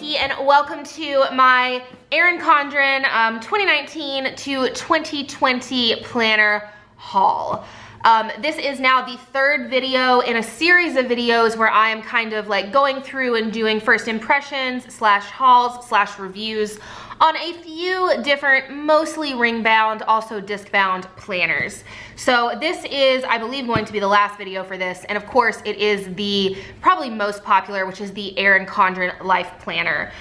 Nikki, and welcome to my Erin Condren 2019 to 2020 planner haul. This is now the third video in a series of videos where I am kind of like going through and doing first impressions slash hauls slash reviews on a few different, mostly ring bound, also disc bound planners. So this is, I believe, going to be the last video for this. And of course it is the probably most popular, which is the Erin Condren Life Planner.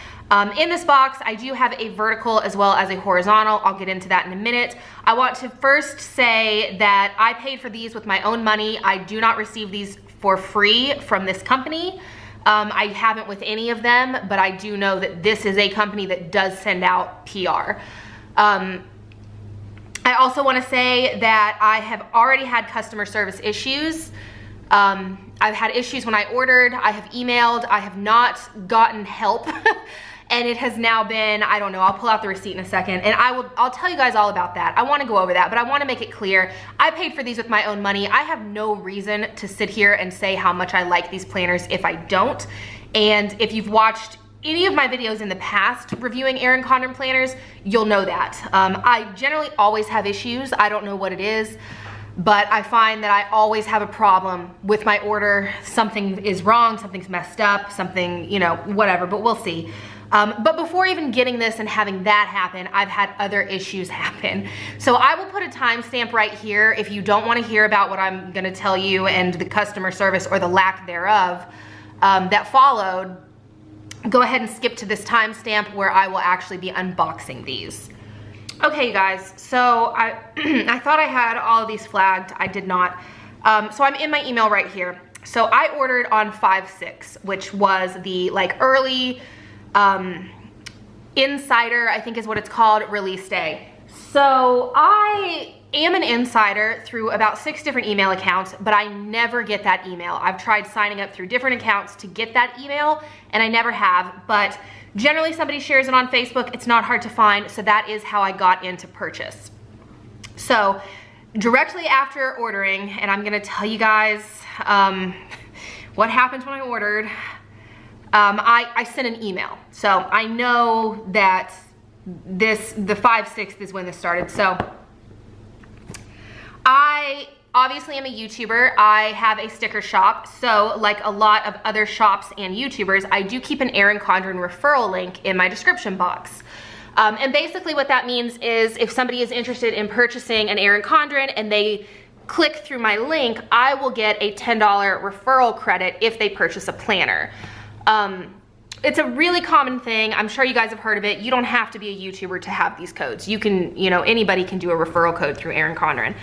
In this box, I do have a vertical as well as a horizontal. I'll get into that in a minute. I want to first say that I paid for these with my own money. I do not receive these for free from this company. I haven't with any of them, but I do know that this is a company that does send out PR. I also want to say that I have already had customer service issues. I've had issues when I ordered, I have emailed, I have not gotten help. And it has now been, I don't know, I'll pull out the receipt in a second and I'll tell you guys all about that. I want to go over that, but I want to make it clear. I paid for these with my own money. I have no reason to sit here and say how much I like these planners if I don't. And if you've watched any of my videos in the past reviewing Erin Condren planners, you'll know that. I generally always have issues. I don't know what it is, but I find that I always have a problem with my order. Something is wrong, something's messed up, something, you know, whatever, but we'll see. But before even getting this and having that happen, I've had other issues happen. So I will put a timestamp right here if you don't want to hear about what I'm going to tell you and the customer service or the lack thereof that followed. Go ahead and skip to this timestamp where I will actually be unboxing these. Okay, you guys, so I thought I had all of these flagged. I did not. So I'm in my email right here. So I ordered on 5/6, which was the like early insider, I think is what it's called, release day. So I am an insider through about 6 different email accounts, but I never get that email. I've tried signing up through different accounts to get that email and I never have, but generally somebody shares it on Facebook. It's not hard to find. So that is how I got into purchase. So directly after ordering, and I'm gonna tell you guys what happened when I ordered, I sent an email. So I know that the 5/6 is when this started. So I obviously am a YouTuber. I have a sticker shop. So like a lot of other shops and YouTubers, I do keep an Erin Condren referral link in my description box. And basically what that means is if somebody is interested in purchasing an Erin Condren and they click through my link, I will get a $10 referral credit if they purchase a planner. It's a really common thing. I'm sure you guys have heard of it. You don't have to be a YouTuber to have these codes. You can, you know, anybody can do a referral code through Erin Condren.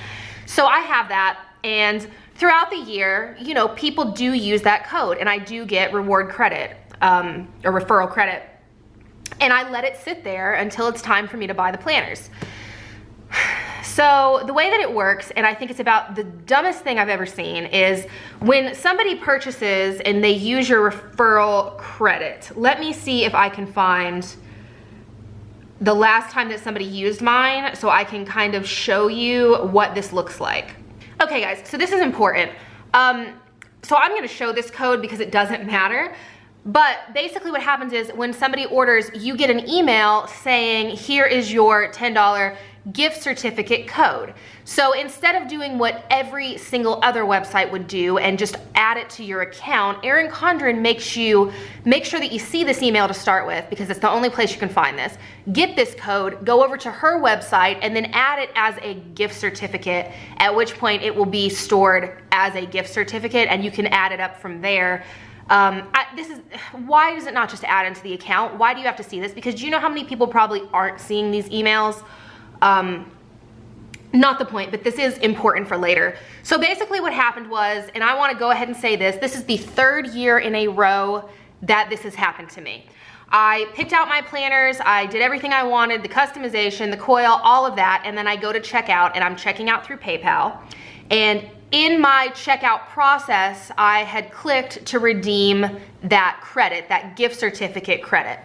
So I have that, and throughout the year, you know, people do use that code and I do get reward credit, or referral credit. And I let it sit there until it's time for me to buy the planners. So the way that it works, and I think it's about the dumbest thing I've ever seen, is when somebody purchases and they use your referral credit. Let me see if I can find the last time that somebody used mine so I can kind of show you what this looks like. Okay guys, so this is important. So I'm gonna show this code because it doesn't matter. But basically what happens is when somebody orders, you get an email saying, here is your $10 gift certificate code. So instead of doing what every single other website would do and just add it to your account, Erin Condren makes you make sure that you see this email to start with, because it's the only place you can find this. Get this code, go over to her website, and then add it as a gift certificate, at which point it will be stored as a gift certificate and you can add it up from there. Why does it not just add into the account? Why do you have to see this? Because do you know how many people probably aren't seeing these emails? Not the point, but this is important for later. So basically what happened was, and I want to go ahead and say this is the 3rd year in a row that this has happened to me. I picked out my planners, I did everything I wanted, the customization, the coil, all of that, and then I go to checkout and I'm checking out through PayPal. And in my checkout process, I had clicked to redeem that credit, that gift certificate credit.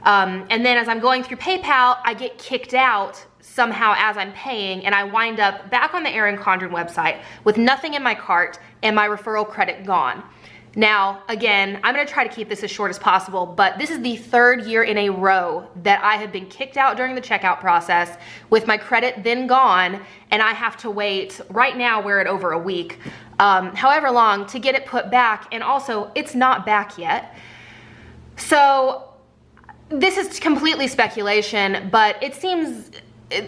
And then as I'm going through PayPal, I get kicked out somehow as I'm paying, and I wind up back on the Erin Condren website with nothing in my cart and my referral credit gone. Now, again, I'm gonna try to keep this as short as possible, but this is the 3rd year in a row that I have been kicked out during the checkout process with my credit then gone, and I have to wait, right now we're at over a week, however long, to get it put back, and also it's not back yet. So this is completely speculation, but it seems,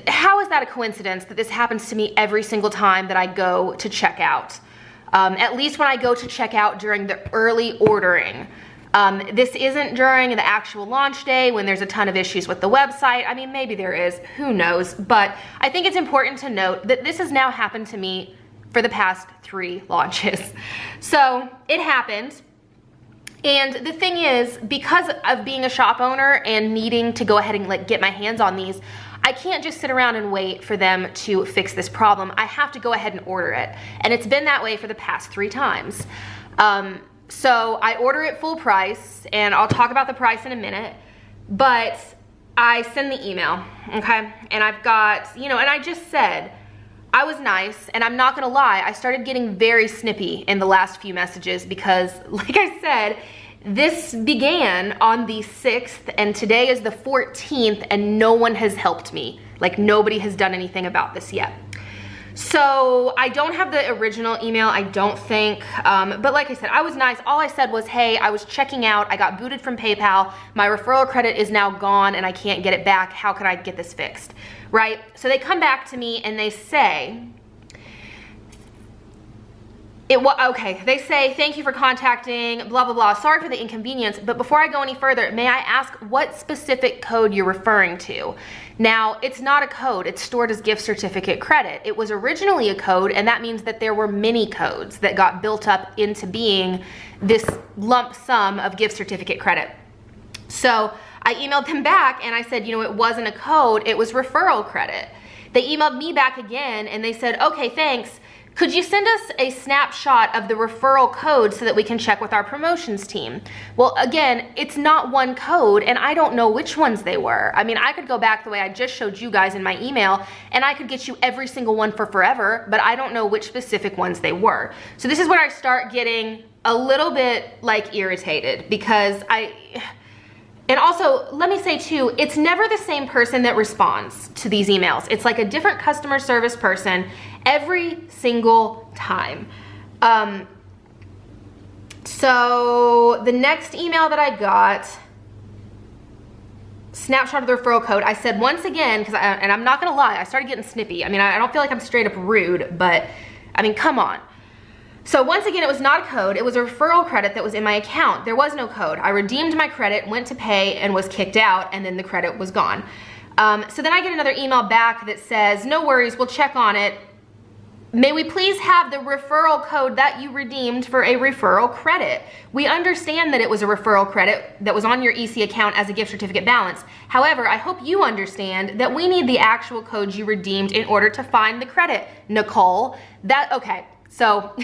how is that a coincidence that this happens to me every single time that I go to check out? At least when I go to check out during the early ordering. This isn't during the actual launch day when there's a ton of issues with the website. I mean, maybe there is, who knows? But I think it's important to note that this has now happened to me for the past 3 launches. So it happened. And the thing is, because of being a shop owner and needing to go ahead and like get my hands on these, I can't just sit around and wait for them to fix this problem. I have to go ahead and order it. And it's been that way for the past 3 times. So I order it full price, and I'll talk about the price in a minute, but I send the email, okay? And I've got, you know, and I just said, I was nice, and I'm not gonna lie, I started getting very snippy in the last few messages because, like I said, this began on the 6th, and today is the 14th, and no one has helped me. Like, nobody has done anything about this yet. So I don't have the original email, I don't think, but like I said, I was nice. All I said was, hey, I was checking out, I got booted from PayPal, my referral credit is now gone and I can't get it back, how can I get this fixed, right? So they come back to me and they say, they say, thank you for contacting, blah, blah, blah. Sorry for the inconvenience, but before I go any further, may I ask what specific code you're referring to? Now, it's not a code, it's stored as gift certificate credit. It was originally a code, and that means that there were many codes that got built up into being this lump sum of gift certificate credit. So I emailed them back and I said, you know, it wasn't a code, it was referral credit. They emailed me back again and they said, okay, thanks. Could you send us a snapshot of the referral code so that we can check with our promotions team? Well, again, it's not one code and I don't know which ones they were. I mean, I could go back the way I just showed you guys in my email and I could get you every single one for forever, but I don't know which specific ones they were. So this is when I start getting a little bit like irritated because and also, let me say too, it's never the same person that responds to these emails. It's like a different customer service person every single time. So the next email that I got, snapshot of the referral code, I said once again, and I'm not gonna lie, I started getting snippy. I mean, I don't feel like I'm straight up rude, but I mean, come on. So once again, it was not a code, it was a referral credit that was in my account. There was no code. I redeemed my credit, went to pay, and was kicked out, and then the credit was gone. So then I get another email back that says, no worries, we'll check on it. May we please have the referral code that you redeemed for a referral credit? We understand that it was a referral credit that was on your EC account as a gift certificate balance. However, I hope you understand that we need the actual code you redeemed in order to find the credit, Nicole. Okay. So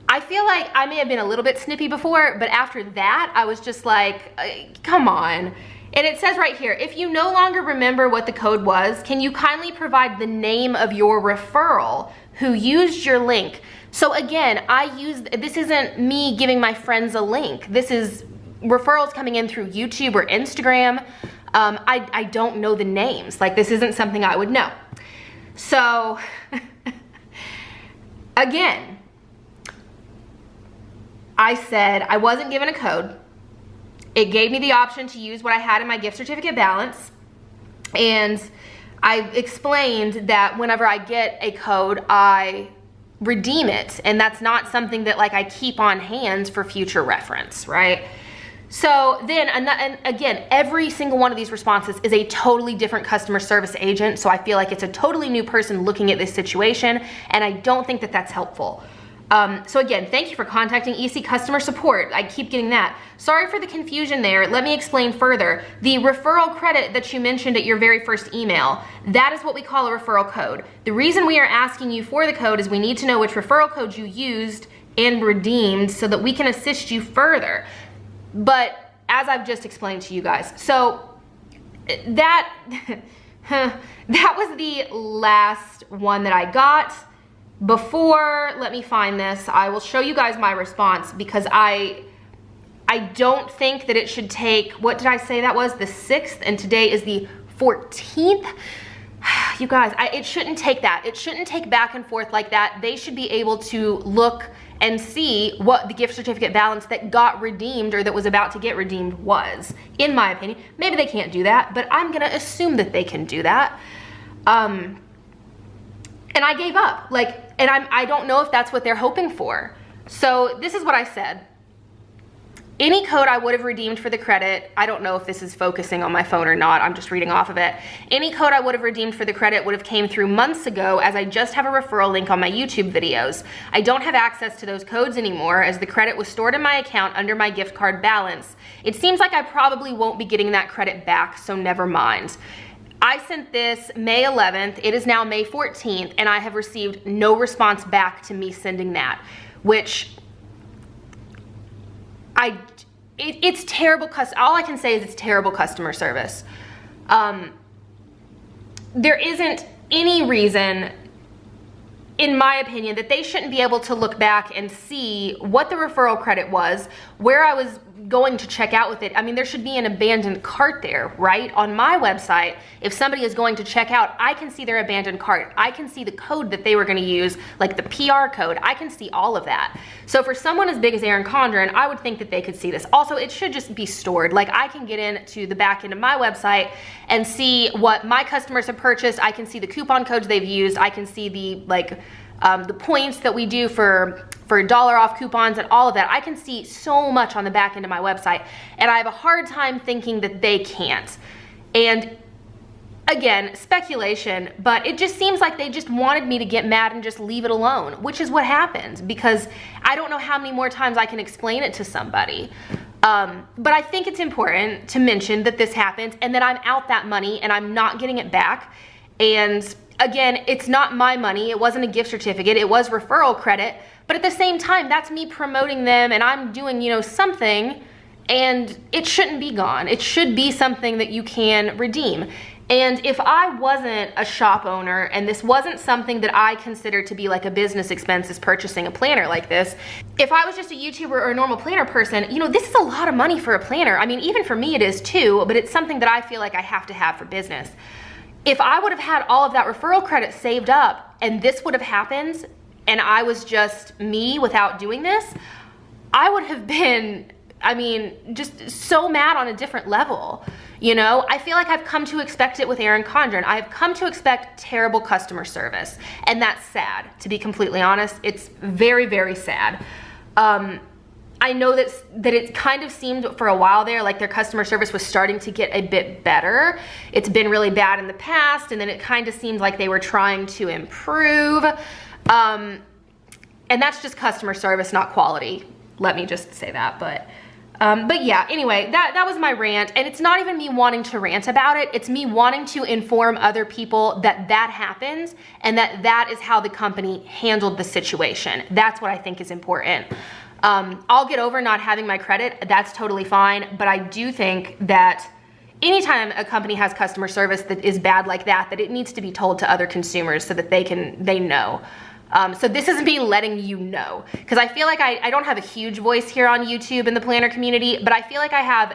I feel like I may have been a little bit snippy before, but after that, I was just like, come on. And it says right here, if you no longer remember what the code was, can you kindly provide the name of your referral who used your link? So again, this isn't me giving my friends a link. This is referrals coming in through YouTube or Instagram. I don't know the names. Like, this isn't something I would know. So again, I said I wasn't given a code. It gave me the option to use what I had in my gift certificate balance. And I explained that whenever I get a code, I redeem it. And that's not something that like I keep on hand for future reference, right? So then, and again, every single one of these responses is a totally different customer service agent. So I feel like it's a totally new person looking at this situation. And I don't think that that's helpful. So again, thank you for contacting EC customer support. I keep getting that. Sorry for the confusion there. Let me explain further. The referral credit that you mentioned at your very first email, that is what we call a referral code. The reason we are asking you for the code is we need to know which referral code you used and redeemed so that we can assist you further. But as I've just explained to you guys, so that was the last one that I got. before, let me find this. I will show you guys my response because I don't think that it should take, what did I say that was? The 6th, and today is the 14th. You guys, it shouldn't take that. It shouldn't take back and forth like that. They should be able to look and see what the gift certificate balance that got redeemed or that was about to get redeemed was, in my opinion. Maybe they can't do that, but I'm gonna assume that they can do that. And I gave up, and I don't know if that's what they're hoping for. So this is what I said. Any code I would have redeemed for the credit, I don't know if this is focusing on my phone or not, I'm just reading off of it. Any code I would have redeemed for the credit would have came through months ago, as I just have a referral link on my YouTube videos. I don't have access to those codes anymore, as the credit was stored in my account under my gift card balance. It seems like I probably won't be getting that credit back, so never mind. I sent this May 11th, it is now May 14th, and I have received no response back to me sending that, which it's terrible. All I can say is it's terrible customer service. There isn't any reason, in my opinion, that they shouldn't be able to look back and see what the referral credit was, where I was going to check out with it. I mean, there should be an abandoned cart there, right? On my website, if somebody is going to check out, I can see their abandoned cart. I can see the code that they were going to use, like the PR code. I can see all of that. So for someone as big as Erin Condren, I would think that they could see this. Also, it should just be stored. Like, I can get into the back end of my website and see what my customers have purchased. I can see the coupon codes they've used. I can see the points that we do for $1 off coupons and all of that. I can see so much on the back end of my website, and I have a hard time thinking that they can't. And again, speculation, but it just seems like they just wanted me to get mad and just leave it alone, which is what happened, because I don't know how many more times I can explain it to somebody. But I think it's important to mention that this happened and that I'm out that money and I'm not getting it back. And again, it's not my money. It wasn't a gift certificate. It was referral credit. But at the same time, that's me promoting them, and I'm doing, something, and it shouldn't be gone. It should be something that you can redeem. And if I wasn't a shop owner and this wasn't something that I consider to be like a business expense, is purchasing a planner like this, if I was just a YouTuber or a normal planner person, this is a lot of money for a planner. I mean, even for me it is too, but it's something that I feel like I have to have for business. If I would have had all of that referral credit saved up and this would have happened and I was just me without doing this, I would have been, just so mad on a different level. I feel like I've come to expect it with Erin Condren. I've come to expect terrible customer service, and that's sad, to be completely honest. It's very, very sad. I know that it kind of seemed for a while there like their customer service was starting to get a bit better. It's been really bad in the past, and then it kind of seemed like they were trying to improve. And that's just customer service, not quality. Let me just say that, but yeah, anyway, that was my rant, and it's not even me wanting to rant about it. It's me wanting to inform other people that happened and that is how the company handled the situation. That's what I think is important. I'll get over not having my credit. That's totally fine. But I do think that anytime a company has customer service that is bad like that it needs to be told to other consumers so that they know. So this is me letting you know, because I feel like I don't have a huge voice here on YouTube in the planner community, but I feel like I have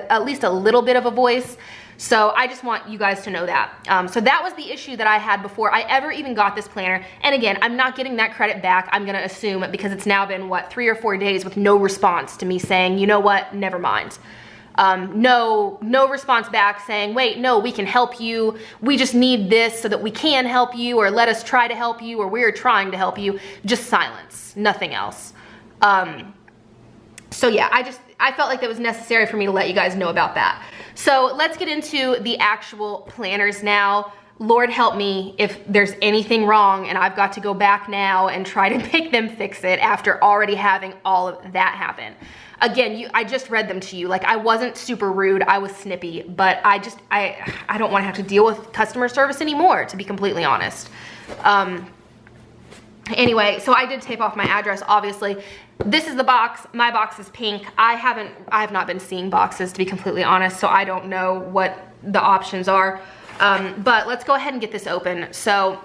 at least a little bit of a voice. So I just want you guys to know that. So that was the issue that I had before I ever even got this planner. And again, I'm not getting that credit back, I'm gonna assume, because it's now been, 3 or 4 days with no response to me saying, you know what, never mind. No response back saying, wait, no, we can help you. We just need this so that we can help you, or let us try to help you, or we're trying to help you. Just silence, nothing else. So yeah, I felt like that was necessary for me to let you guys know about that. So let's get into the actual planners now. Lord help me if there's anything wrong and I've got to go back now and try to make them fix it after already having all of that happen. Again, I just read them to you. I wasn't super rude, I was snippy, but I don't want to have to deal with customer service anymore, to be completely honest. Anyway, so I did tape off my address, obviously. This is the box. My box is pink. I have not been seeing boxes, to be completely honest, so I don't know what the options are. But let's go ahead and get this open. So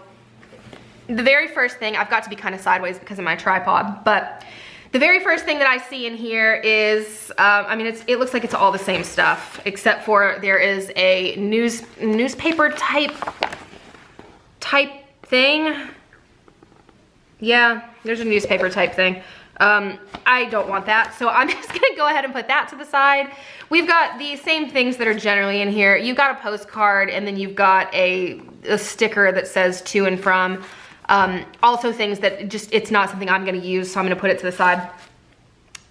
the very first thing, I've got to be kind of sideways because of my tripod, but the very first thing that I see in here is, I mean, it looks like it's all the same stuff, except for there is a newspaper type thing. Yeah, there's a newspaper type thing. I don't want that, so I'm just gonna go ahead and put that to the side. We've got the same things that are generally in here. You've got a postcard, and then you've got a sticker that says to and from. Also things that just, it's not something I'm gonna use, so I'm gonna put it to the side.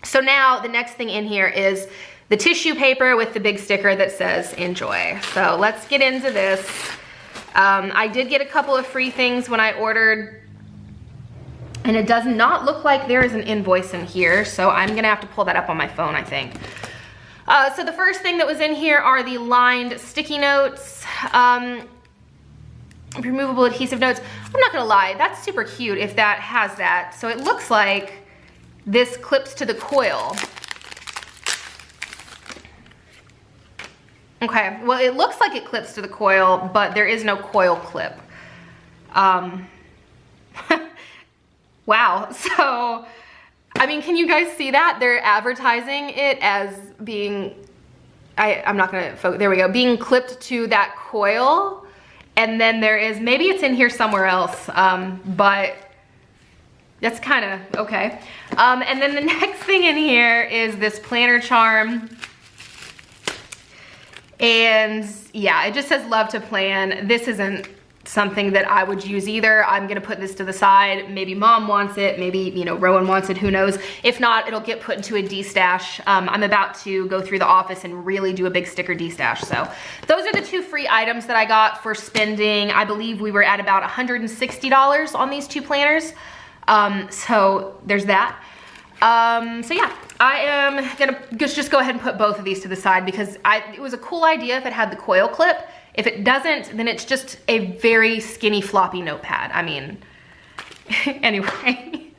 So now the next thing in here is the tissue paper with the big sticker that says enjoy. So let's get into this. I did get a couple of free things when I ordered, and it does not look like there is an invoice in here, so I'm gonna have to pull that up on my phone, I think. So the first thing that was in here are the lined sticky notes. Removable adhesive notes. I'm not gonna lie, that's super cute if that has that. So it looks like this clips to the coil. Okay, well it looks like it clips to the coil, but there is no coil clip. Wow, so, I mean, can you guys see that? They're advertising it as being, I'm not gonna focus, there we go, being clipped to that coil. And then there is, maybe it's in here somewhere else, but that's kind of okay. And then the next thing in here is this planner charm. And yeah, it just says love to plan. This isn't something that I would use either. I'm gonna put this to the side. Maybe mom wants it, maybe, you know, Rowan wants it, who knows. If not, it'll get put into a D-stash. I'm about to go through the office and really do a big sticker D-stash. So those are the two free items that I got for spending. I believe we were at about $160 on these two planners. So there's that. So yeah, I am gonna just go ahead and put both of these to the side because it was a cool idea if it had the coil clip. If it doesn't, then it's just a very skinny floppy notepad. I mean, anyway.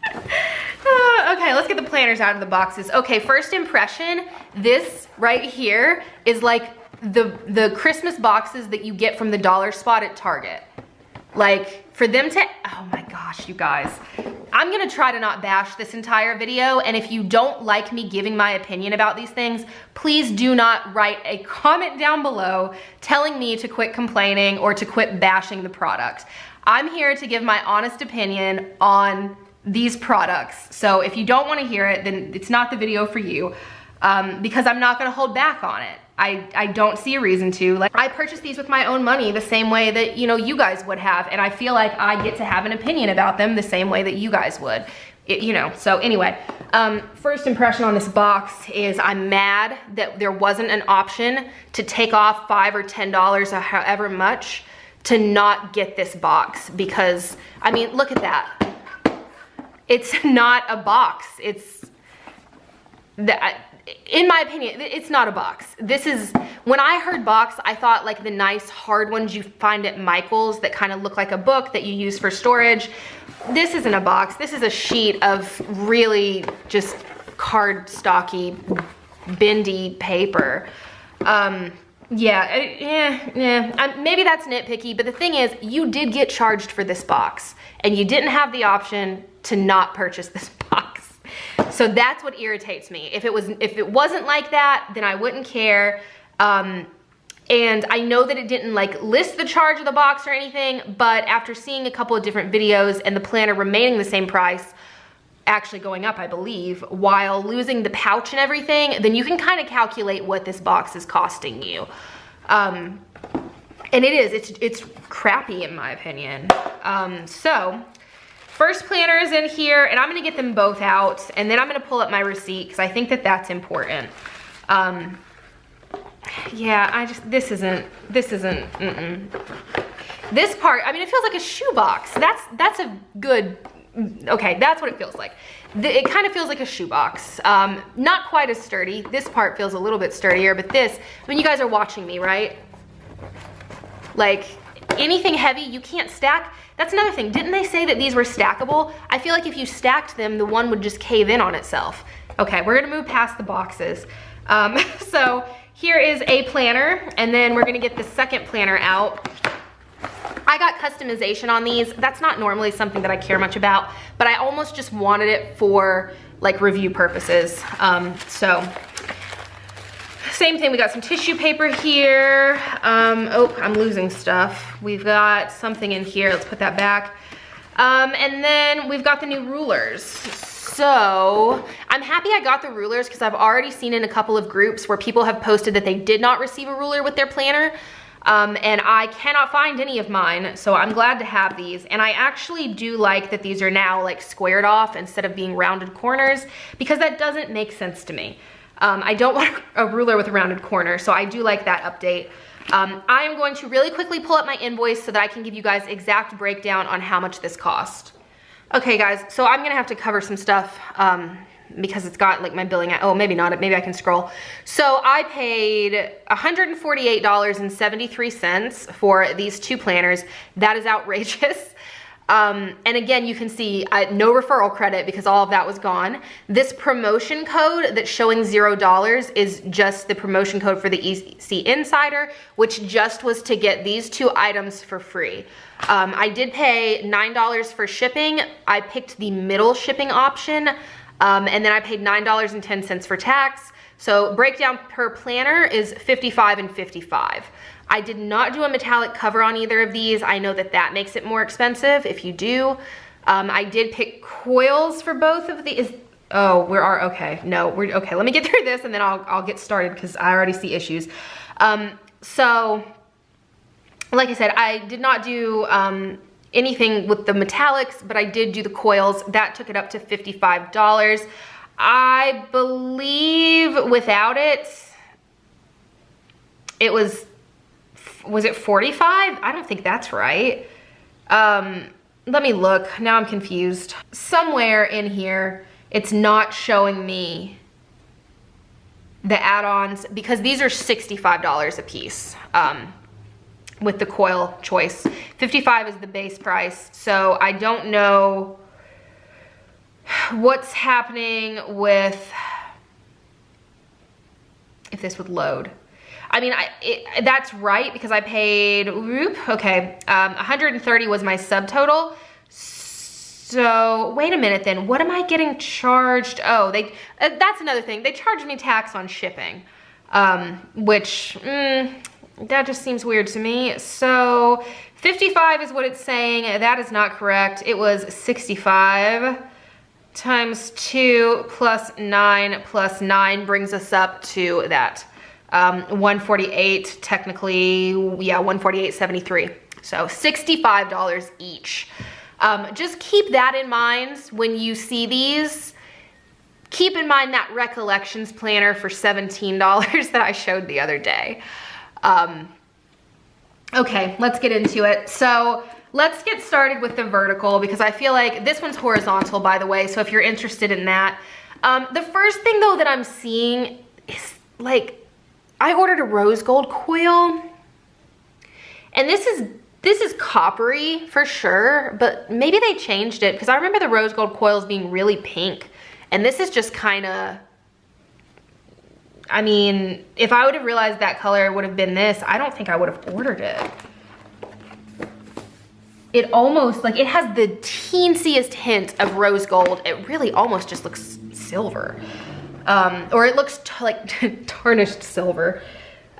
Okay, let's get the planners out of the boxes. Okay, first impression, this right here is like the Christmas boxes that you get from the dollar spot at Target. Like, for them to, oh my gosh, you guys. I'm gonna try to not bash this entire video, and if you don't like me giving my opinion about these things, please do not write a comment down below telling me to quit complaining or to quit bashing the product. I'm here to give my honest opinion on these products. So if you don't wanna hear it, then it's not the video for you, because I'm not gonna hold back on it. I don't see a reason to. Like, I purchased these with my own money the same way that, you know, you guys would have, and I feel like I get to have an opinion about them the same way that you guys would. You know, so anyway, first impression on this box is I'm mad that there wasn't an option to take off $5 or $10 or however much to not get this box, because, I mean, look at that. It's not a box. It's that. In my opinion, it's not a box. This is, when I heard box, I thought like the nice hard ones you find at Michael's that kind of look like a book that you use for storage. This isn't a box. This is a sheet of really just cardstocky, bendy paper. Maybe that's nitpicky, but the thing is, you did get charged for this box, and you didn't have the option to not purchase this box. So that's what irritates me. If it wasn't like that, then I wouldn't care. And I know that it didn't like list the charge of the box or anything, but after seeing a couple of different videos and the planner remaining the same price, actually going up, I believe, while losing the pouch and everything, then you can kind of calculate what this box is costing you. And it's crappy in my opinion. So first planner is in here, and I'm gonna get them both out, and then I'm gonna pull up my receipt because I think that that's important. Yeah, this isn't, This part, I mean, it feels like a shoebox. That's a good, okay, that's what it feels like. It kind of feels like a shoebox. Not quite as sturdy. This part feels a little bit sturdier, but this, I mean, you guys are watching me, right? Like, anything heavy, you can't stack. That's another thing. Didn't they say that these were stackable? I feel like if you stacked them, the one would just cave in on itself. Okay, we're gonna move past the boxes. So here is a planner, and then we're gonna get the second planner out. I got customization on these. That's not normally something that I care much about, but I almost just wanted it for like review purposes. So same thing, we got some tissue paper here. Oh, I'm losing stuff. We've got something in here, let's put that back. And then we've got the new rulers. So I'm happy I got the rulers because I've already seen in a couple of groups where people have posted that they did not receive a ruler with their planner. And I cannot find any of mine, so I'm glad to have these. And I actually do like that these are now like squared off instead of being rounded corners, because that doesn't make sense to me. I don't want a ruler with a rounded corner, so I do like that update. I am going to really quickly pull up my invoice so that I can give you guys exact breakdown on how much this cost. Okay guys, so I'm gonna have to cover some stuff because it's got like my billing, oh maybe not, maybe I can scroll. So I paid $148.73 for these 2 planners. That is outrageous. And again, you can see no referral credit because all of that was gone. This promotion code that's showing $0 is just the promotion code for the EC Insider, which just was to get these 2 items for free. I did pay $9 for shipping. I picked the middle shipping option, and then I paid $9.10 for tax. So breakdown per planner is $55 and $55. I did not do a metallic cover on either of these. I know that that makes it more expensive if you do. I did pick coils for both of these. Oh, okay. No, okay. Let me get through this and then I'll get started because I already see issues. So like I said, I did not do anything with the metallics, but I did do the coils. That took it up to $55. I believe without it, it was it 45? I don't think that's right. Let me look, now I'm confused. Somewhere in here, it's not showing me the add-ons because these are $65 a piece with the coil choice. $55 is the base price, so I don't know what's happening with if this would load. I mean, that's right because I paid, okay, 130 was my subtotal. So wait a minute then, what am I getting charged? Oh, that's another thing. They charged me tax on shipping, which that just seems weird to me. So 55 is what it's saying. That is not correct. It was 65 times 2 plus 9 plus 9 brings us up to that. 148 technically, yeah, 148.73. So $65 each. Just keep that in mind when you see these. Keep in mind that recollections planner for $17 that I showed the other day. Okay, let's get into it. So let's get started with the vertical because I feel like this one's horizontal, by the way, so if you're interested in that. The first thing though that I'm seeing is like, I ordered a rose gold coil, and this is coppery for sure, but maybe they changed it because I remember the rose gold coils being really pink, and this is just kind of, I mean, if I would have realized that color would have been this, I don't think I would have ordered it. It almost, like, it has the teensiest hint of rose gold. It really almost just looks silver. Or it looks like tarnished silver.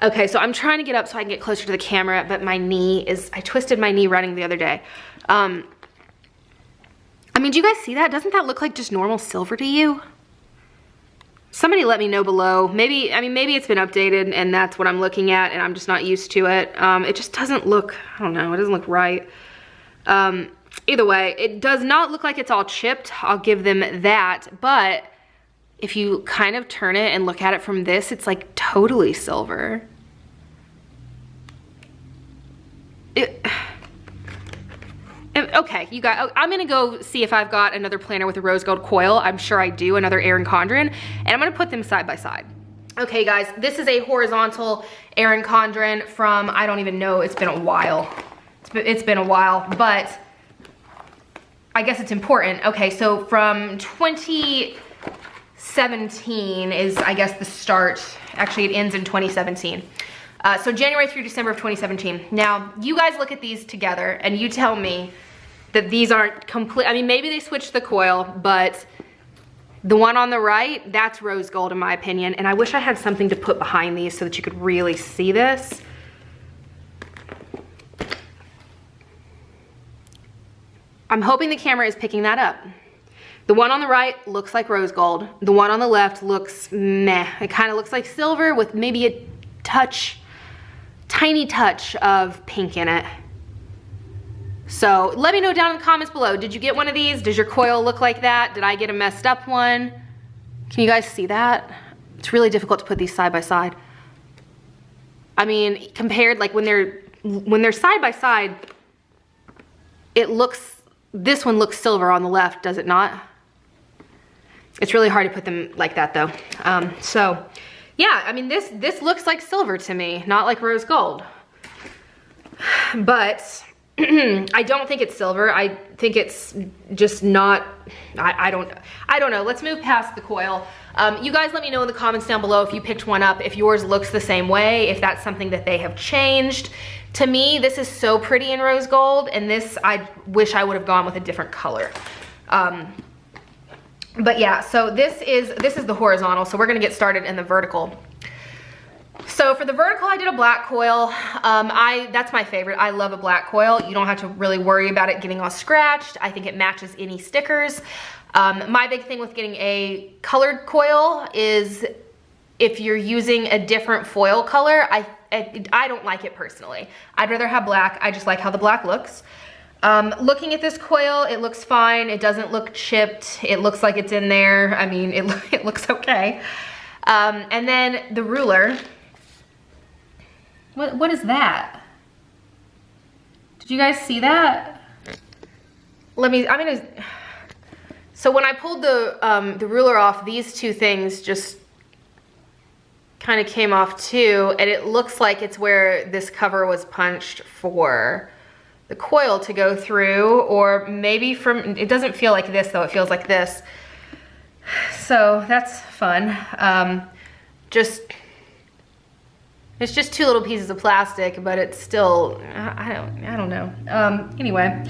Okay, so I'm trying to get up so I can get closer to the camera, but my knee is, I twisted my knee running the other day. I mean, do you guys see that? Doesn't that look like just normal silver to you? Somebody let me know below. Maybe, I mean, maybe it's been updated and that's what I'm looking at and I'm just not used to it. It just doesn't look, I don't know, it doesn't look right. Either way, it does not look like it's all chipped. I'll give them that, but if you kind of turn it and look at it from this, it's like totally silver. Okay, you got, I'm gonna go see if I've got another planner with a rose gold coil. I'm sure I do, another Erin Condren, and I'm gonna put them side by side. Okay guys, this is a horizontal Erin Condren from, I don't even know, it's been a while. It's been a while, but I guess it's important. Okay, so from 2017 is, I guess, the start. Actually, it ends in 2017. So January through December of 2017. Now, you guys look at these together and you tell me that these aren't complete. I mean, maybe they switched the coil, but the one on the right, that's rose gold in my opinion. And I wish I had something to put behind these so that you could really see this. I'm hoping the camera is picking that up. The one on the right looks like rose gold. The one on the left looks meh. It kind of looks like silver with maybe a touch, tiny touch of pink in it. So let me know down in the comments below. Did you get one of these? Does your coil look like that? Did I get a messed up one? Can you guys see that? It's really difficult to put these side by side. I mean, compared, like when they're side by side, this one looks silver on the left, does it not? It's really hard to put them like that though. So yeah, I mean, this looks like silver to me, not like rose gold. But I don't think it's silver. I think it's just not, I don't know. Let's move past the coil. You guys let me know in the comments down below if you picked one up, if yours looks the same way, if that's something that they have changed. To me, this is so pretty in rose gold, and this, I wish I would have gone with a different color. But yeah, so this is the horizontal, so we're gonna get started in the vertical. So for the vertical, I did a black coil. That's my favorite. I love a black coil. You don't have to really worry about it getting all scratched. I think it matches any stickers. My big thing with getting a colored coil is if you're using a different foil color, I don't like it personally. I'd rather have black. I just like how the black looks. Looking at this coil, it looks fine. It doesn't look chipped. It looks like it's in there. I mean, it looks okay. And then the ruler. What is that? Did you guys see that? So when I pulled the ruler off, these two things just kind of came off too, and it looks like it's where this cover was punched for the coil to go through, or maybe it doesn't feel like this though, it feels like this. So that's fun. It's just two little pieces of plastic, but it's still, I don't know. Anyway,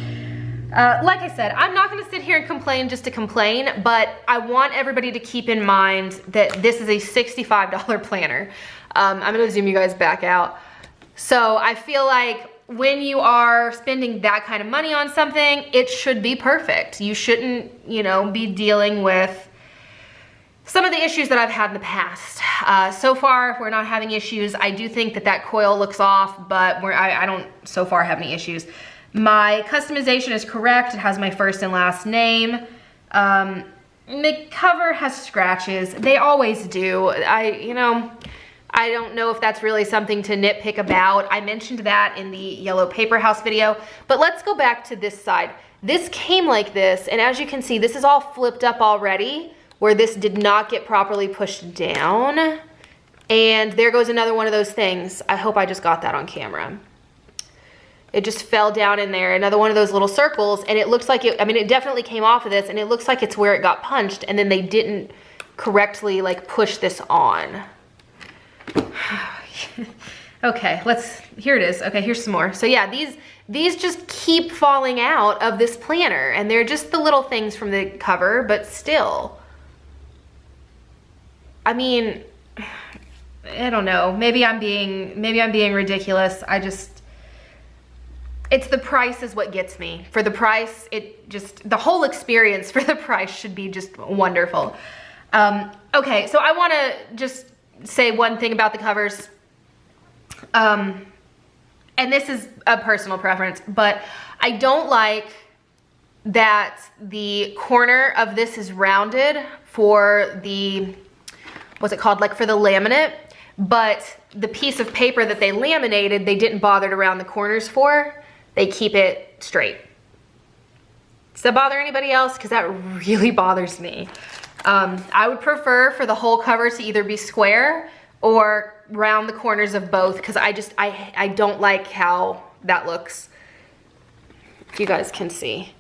like I said, I'm not gonna sit here and complain just to complain, but I want everybody to keep in mind that this is a $65 planner. I'm gonna zoom you guys back out. So I feel like when you are spending that kind of money on something, it should be perfect. You shouldn't, you know, be dealing with some of the issues that I've had in the past. So far, we're not having issues. I do think that coil looks off, but I don't so far have any issues. My customization is correct. It has my first and last name. The cover has scratches. They always do. I don't know if that's really something to nitpick about. I mentioned that in the yellow paper house video, but let's go back to this side. This came like this, and as you can see, this is all flipped up already, where this did not get properly pushed down. And there goes another one of those things. I hope I just got that on camera. It just fell down in there, another one of those little circles, and it looks like it definitely came off of this, and it looks like it's where it got punched, and then they didn't correctly like push this on. Okay, here it is. Okay, here's some more. So yeah, these just keep falling out of this planner, and they're just the little things from the cover, but still. I mean, I don't know. Maybe I'm being ridiculous. It's the price is what gets me. For the price, the whole experience for the price should be just wonderful. Okay, so I want to just say one thing about the covers. And this is a personal preference, but I don't like that the corner of this is rounded for the, what's it called, like for the laminate, but the piece of paper that they laminated, they didn't bother to round the corners for. They keep it straight. Does that bother anybody else? Because that really bothers me. I would prefer for the whole cover to either be square or round the corners of both, because I don't like how that looks. If you guys can see.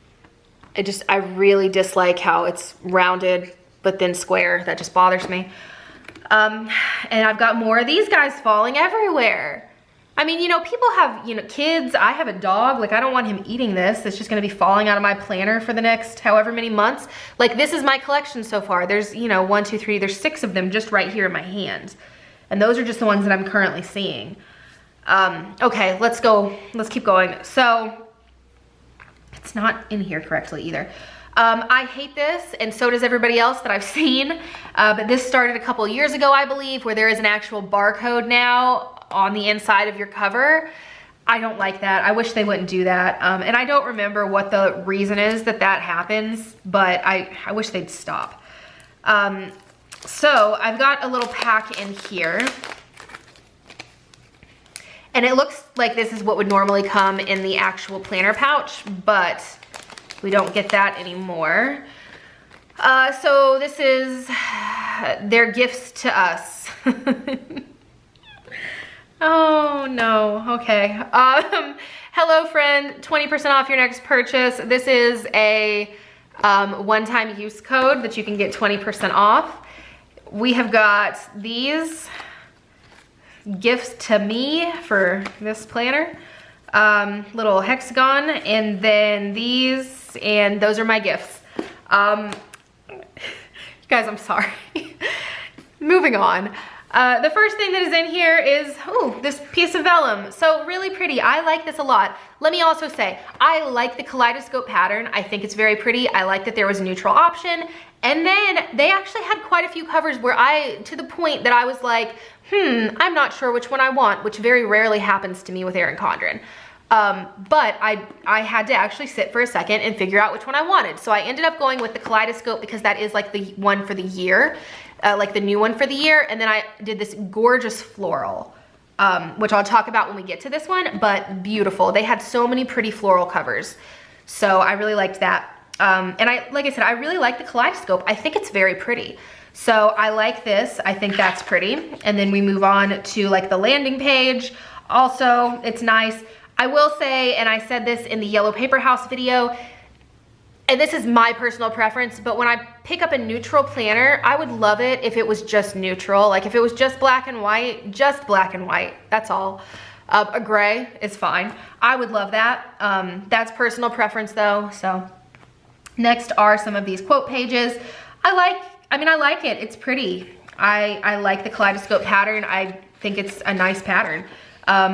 I really dislike how it's rounded but then square. That just bothers me. And I've got more of these guys falling everywhere. I mean, you know, people have, you know, kids. I have a dog. Like, I don't want him eating this. It's just gonna be falling out of my planner for the next however many months. Like, this is my collection so far. There's, you know, 1, 2, 3, there's 6 of them just right here in my hand. And those are just the ones that I'm currently seeing. Okay, let's keep going. So, it's not in here correctly either. I hate this, and so does everybody else that I've seen. But this started a couple years ago, I believe, where there is an actual barcode now on the inside of your cover. I don't like that. I wish they wouldn't do that. And I don't remember what the reason is that that happens, but I wish they'd stop. So I've got a little pack in here. And it looks like this is what would normally come in the actual planner pouch, but we don't get that anymore. So this is their gifts to us. Oh no, okay. Hello friend, 20% off your next purchase. This is a one-time use code that you can get 20% off. We have got these gifts to me for this planner. Little hexagon, and then these, and those are my gifts. You guys, I'm sorry. Moving on. The first thing that is in here is, ooh, this piece of vellum. So really pretty. I like this a lot. Let me also say, I like the kaleidoscope pattern. I think it's very pretty. I like that there was a neutral option. And then they actually had quite a few covers where to the point that I was like, I'm not sure which one I want, which very rarely happens to me with Erin Condren. But I had to actually sit for a second and figure out which one I wanted. So I ended up going with the kaleidoscope because that is like the one for the year, like the new one for the year. And then I did this gorgeous floral, which I'll talk about when we get to this one, but beautiful. They had so many pretty floral covers. So I really liked that. And like I said, I really like the kaleidoscope. I think it's very pretty. So I like this. I think that's pretty. And then we move on to like the landing page. Also, it's nice. I will say, and I said this in the Yellow Paper House video, and this is my personal preference, but when I pick up a neutral planner, I would love it if it was just neutral. Like if it was just black and white, just black and white, that's all. A gray is fine. I would love that. That's personal preference though. So next are some of these quote pages. I like it. It's pretty. I like the kaleidoscope pattern. I think it's a nice pattern.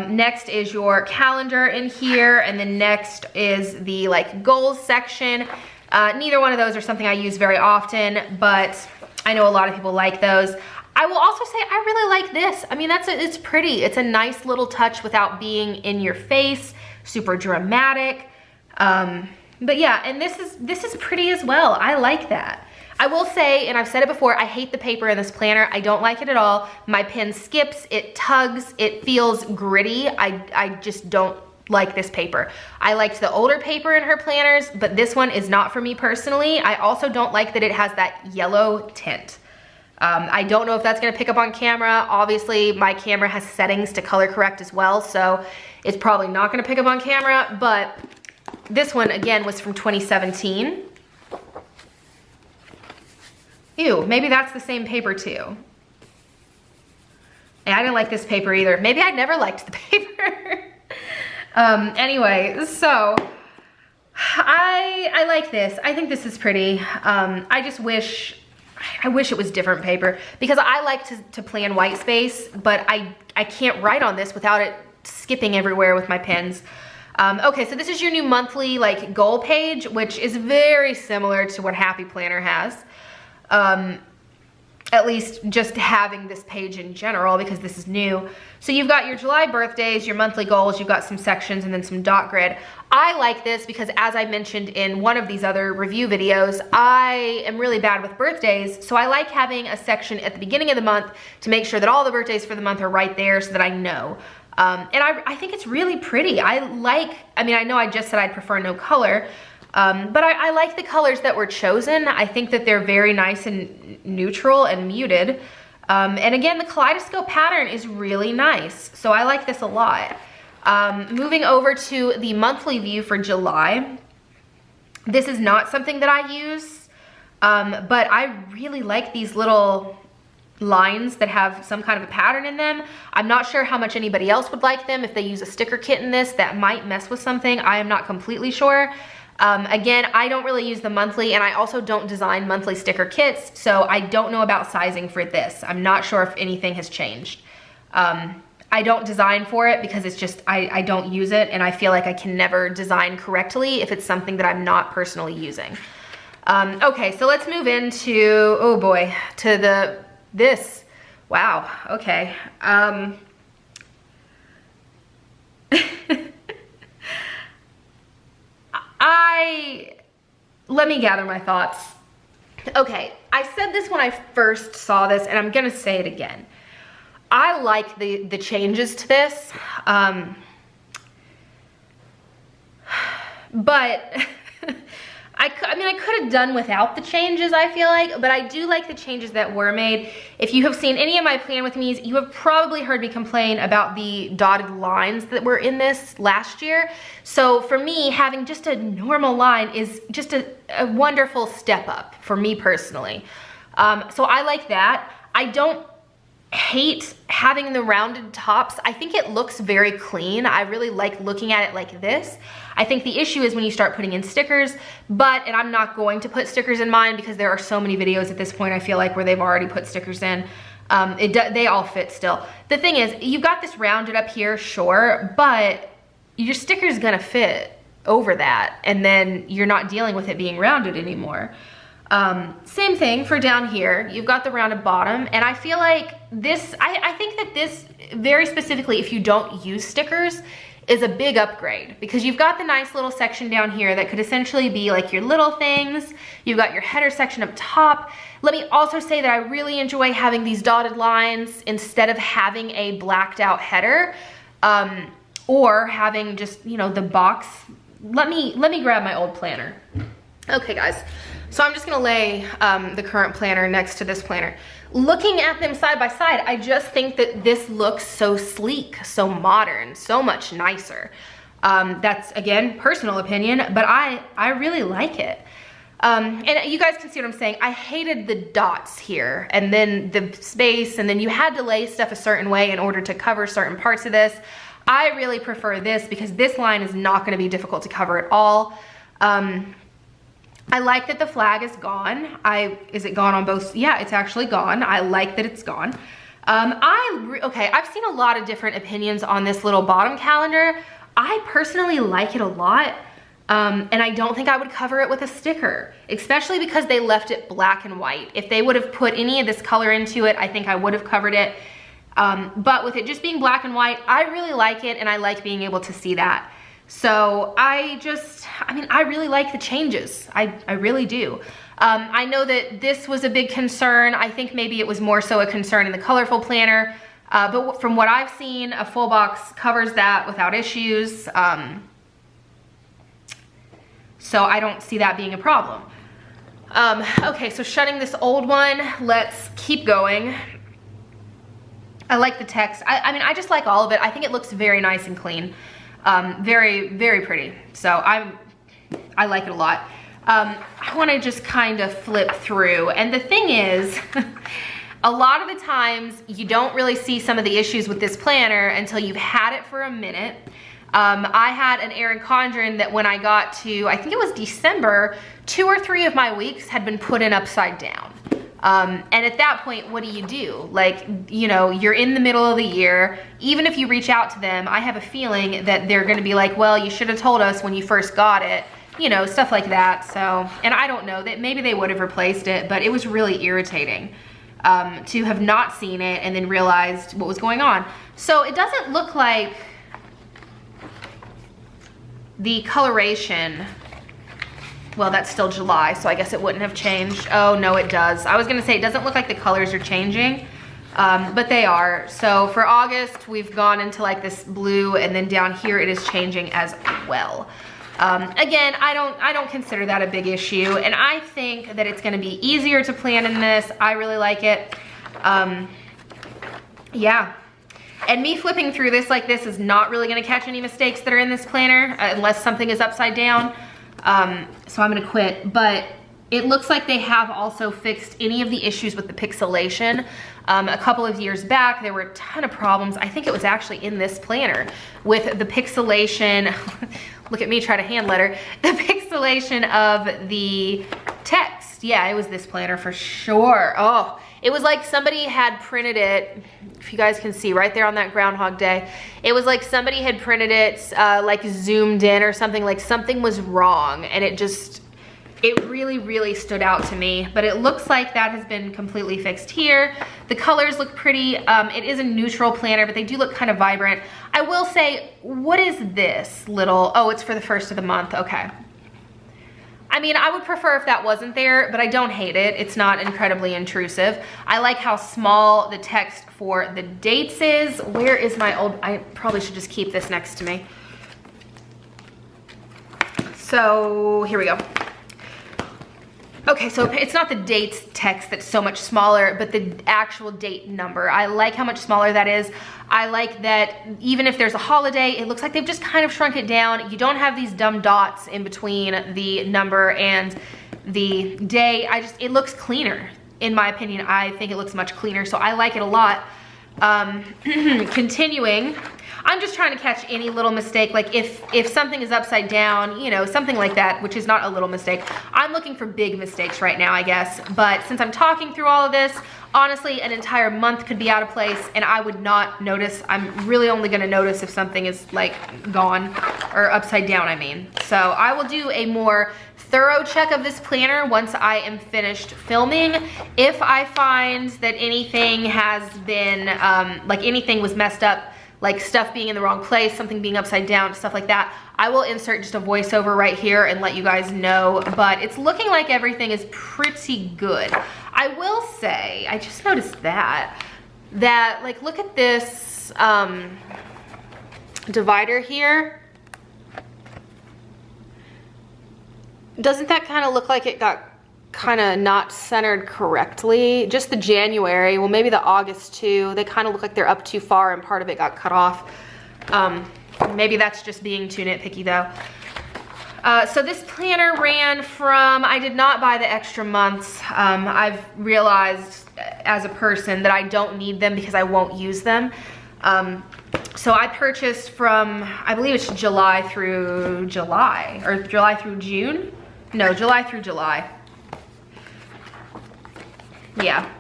Next is your calendar in here, and then next is the like goals section. Neither one of those are something I use very often, but I know a lot of people like those. I will also say I really like this. I mean, it's pretty. It's a nice little touch without being in your face, super dramatic. But yeah, and this is pretty as well. I like that. I will say, and I've said it before, I hate the paper in this planner. I don't like it at all. My pen skips, it tugs, it feels gritty. I just don't like this paper. I liked the older paper in her planners, but this one is not for me personally. I also don't like that it has that yellow tint. I don't know if that's gonna pick up on camera. Obviously, my camera has settings to color correct as well, so it's probably not gonna pick up on camera, but this one, again, was from 2017. Ew, maybe that's the same paper too. And I didn't like this paper either. Maybe I never liked the paper. Anyway, so I like this. I think this is pretty. I just wish it was different paper because I like to plan white space, but I can't write on this without it skipping everywhere with my pens. Okay, so this is your new monthly like goal page, which is very similar to what Happy Planner has. At least just having this page in general because this is new. So you've got your July birthdays, your monthly goals, you've got some sections and then some dot grid. I like this because as I mentioned in one of these other review videos, I am really bad with birthdays. So I like having a section at the beginning of the month to make sure that all the birthdays for the month are right there so that I know. And I think it's really pretty. I know I just said I'd prefer no color, but I like the colors that were chosen. I think that they're very nice and neutral and muted. And again, the kaleidoscope pattern is really nice. So I like this a lot. Moving over to the monthly view for July. This is not something that I use, but I really like these little lines that have some kind of a pattern in them. I'm not sure how much anybody else would like them. If they use a sticker kit in this, that might mess with something. I am not completely sure. Again, I don't really use the monthly, and I also don't design monthly sticker kits, so I don't know about sizing for this. I'm not sure if anything has changed. I don't design for it because it's just, I don't use it, and I feel like I can never design correctly if it's something that I'm not personally using. Okay, so let's move into, oh boy, to this. Wow, okay. Let me gather my thoughts. Okay, I said this when I first saw this, and I'm gonna say it again. I like the changes to this, but I could have done without the changes, I feel like, but I do like the changes that were made. If you have seen any of my plan with me's, you have probably heard me complain about the dotted lines that were in this last year. So for me, having just a normal line is just a wonderful step up for me personally. So I like that. I don't hate having the rounded tops. I think it looks very clean. I really like looking at it like this. I think the issue is when you start putting in stickers, and I'm not going to put stickers in mine because there are so many videos at this point, I feel like, where they've already put stickers in. They all fit still. The thing is, you've got this rounded up here, sure, but your sticker's gonna fit over that, and then you're not dealing with it being rounded anymore. Same thing for down here. You've got the rounded bottom, and I feel like this, I think that this, very specifically, if you don't use stickers, is a big upgrade, because you've got the nice little section down here that could essentially be like your little things. You've got your header section up top. Let me also say that I really enjoy having these dotted lines instead of having a blacked out header, or having just, you know, the box. Let me grab my old planner. Okay guys, so I'm just gonna lay the current planner next to this planner. Looking at them side by side, I just think that this looks so sleek, so modern, so much nicer. That's, again, personal opinion, but I really like it. And you guys can see what I'm saying. I hated the dots here, and then the space, and then you had to lay stuff a certain way in order to cover certain parts of this. I really prefer this because this line is not gonna be difficult to cover at all. I like that the flag is gone. Is it gone on both? Yeah, it's actually gone. I like that it's gone. Okay, I've seen a lot of different opinions on this little bottom calendar. I personally like it a lot, and I don't think I would cover it with a sticker, especially because they left it black and white. If they would have put any of this color into it, I think I would have covered it. But with it just being black and white, I really like it, and I like being able to see that. So I really like the changes. I really do. I know that this was a big concern. I think maybe it was more so a concern in the colorful planner. But from what I've seen, a full box covers that without issues. So I don't see that being a problem. Okay, so shutting this old one, let's keep going. I like the text. I just like all of it. I think it looks very nice and clean. Very, very pretty. So I like it a lot. I want to just kind of flip through. And the thing is, a lot of the times you don't really see some of the issues with this planner until you've had it for a minute. I had an Erin Condren that when I got to, I think it was December, 2 or 3 of my weeks had been put in upside down. And at that point, what do? Like, you know, you're in the middle of the year. Even if you reach out to them, I have a feeling that they're gonna be like, well, you should have told us when you first got it, you know, stuff like that. So, and I don't know, that maybe they would have replaced it, but it was really irritating to have not seen it and then realized what was going on. So it doesn't look like the coloration. Well, that's still July, so I guess it wouldn't have changed. Oh, no, it does. I was gonna say, it doesn't look like the colors are changing, but they are. So for August, we've gone into like this blue, and then down here it is changing as well. Again, I don't consider that a big issue, and I think that it's gonna be easier to plan in this. I really like it. Yeah. And me flipping through this like this is not really gonna catch any mistakes that are in this planner, unless something is upside down. So I'm gonna quit, but It looks like they have also fixed any of the issues with the pixelation. A couple of years back, there were a ton of problems. I think it was actually in this planner with the pixelation. Look at me try to hand letter. The pixelation of the text. Yeah, it was this planner for sure. Oh, it was like somebody had printed it. If you guys can see right there on that Groundhog Day, it was like somebody had printed it like zoomed in or something, like something was wrong, and it really, really stood out to me. But it looks like that has been completely fixed here. The colors look pretty. It is a neutral planner, but they do look kind of vibrant. I will say, what is this little, oh, it's for the first of the month, okay. I mean, I would prefer if that wasn't there, but I don't hate it. It's not incredibly intrusive. I like how small the text for the dates is. Where is my old, I probably should just keep this next to me. So here we go. Okay, so it's not the dates text that's so much smaller, but the actual date number. I like how much smaller that is. I like that even if there's a holiday, it looks like they've just kind of shrunk it down. You don't have these dumb dots in between the number and the day. It looks cleaner, in my opinion. I think it looks much cleaner, so I like it a lot. Continuing, I'm just trying to catch any little mistake, like if something is upside down, you know, something like that, which is not a little mistake. I'm looking for big mistakes right now, I guess. But since I'm talking through all of this, honestly, an entire month could be out of place and I would not notice. I'm really only gonna notice if something is like gone or upside down, I mean. So I will do a more thorough check of this planner once I am finished filming. If I find that anything has been, like anything was messed up, like stuff being in the wrong place, something being upside down, stuff like that, I will insert just a voiceover right here and let you guys know. But it's looking like everything is pretty good. I will say, I just noticed that like, look at this divider here. Doesn't that kind of look like it got kind of not centered correctly? Just the January, well maybe the August too, they kind of look like they're up too far and part of it got cut off. Maybe that's just being too nitpicky though. So this planner ran from, I did not buy the extra months. I've realized as a person that I don't need them because I won't use them. So I purchased from, I believe it's July through July, or July through June? No, July through July. Yeah.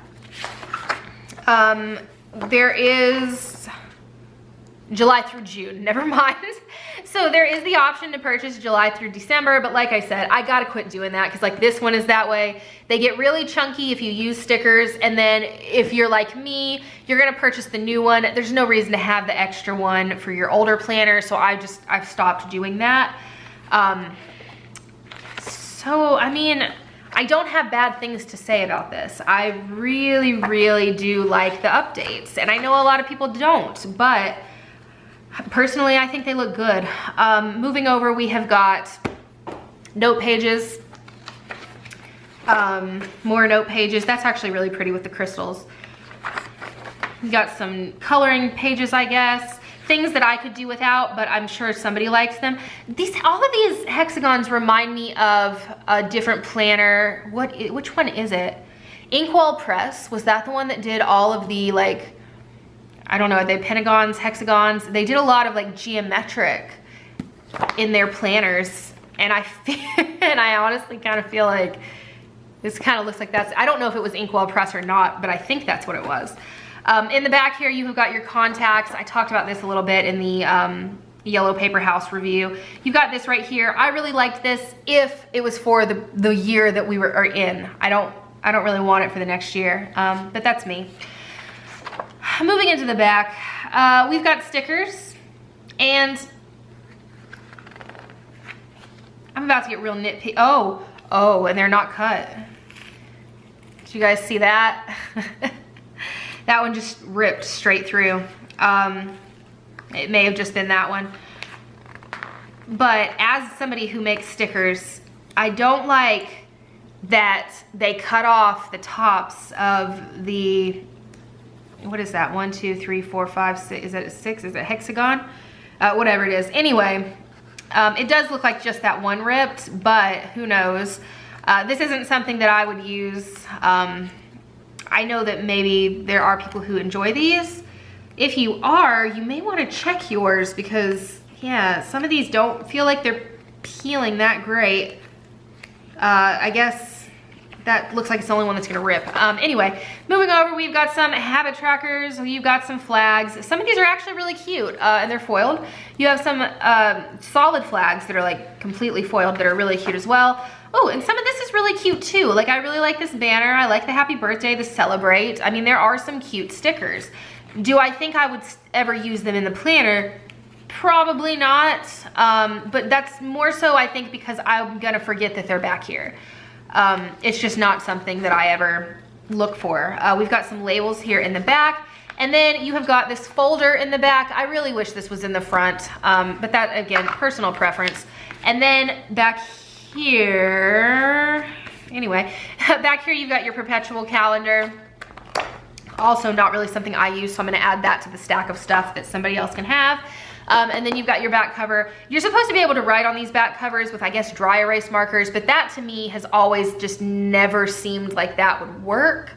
There is July through June, never mind. So there is the option to purchase July through December, but like I said, I gotta quit doing that because like this one is that way. They get really chunky if you use stickers, and then if you're like me, you're gonna purchase the new one. There's no reason to have the extra one for your older planner, so I've stopped doing that. So, I mean, I don't have bad things to say about this. I really, really do like the updates, and I know a lot of people don't, but personally, I think they look good. Moving over, we have got note pages. More note pages. That's actually really pretty with the crystals. We got some coloring pages, I guess. Things that I could do without, but I'm sure somebody likes them. All of these hexagons remind me of a different planner. Which one is it? Inkwell Press, was that the one that did all of the, like, I don't know, are they pentagons, hexagons? They did a lot of like geometric in their planners, and I honestly kind of feel like this kind of looks like that's, I don't know if it was Inkwell Press or not, but I think that's what it was. In the back here, you've got your contacts. I talked about this a little bit in the Yellow Paper House review. You've got this right here. I really liked this if it was for the year that we are in. I don't really want it for the next year, but that's me. Moving into the back, we've got stickers, and I'm about to get real nitpicky. Oh, and they're not cut. Did you guys see that? That one just ripped straight through. It may have just been that one. But as somebody who makes stickers, I don't like that they cut off the tops of the, what is that? 1, 2, 3, 4, 5, 6. Is it 6? Is it hexagon? Whatever it is. Anyway, it does look like just that one ripped, but who knows? This isn't something that I would use. I know that maybe there are people who enjoy these. If you are, you may want to check yours because, yeah, some of these don't feel like they're peeling that great. I guess that looks like it's the only one that's gonna rip. Anyway, moving over, we've got some habit trackers, we've got some flags. Some of these are actually really cute and they're foiled. You have some solid flags that are like completely foiled that are really cute as well. Oh, and some of this is really cute too. Like I really like this banner. I like the happy birthday, the celebrate. I mean, there are some cute stickers. Do I think I would ever use them in the planner? Probably not, but that's more so I think because I'm gonna forget that they're back here. It's just not something that I ever look for. We've got some labels here in the back, and then you have got this folder in the back. I really wish this was in the front, but that, again, personal preference. And then back here, anyway, back here you've got your perpetual calendar. Also not really something I use, so I'm gonna add that to the stack of stuff that somebody else can have. And then you've got your back cover. You're supposed to be able to write on these back covers with, I guess, dry erase markers, but that to me has always just never seemed like that would work.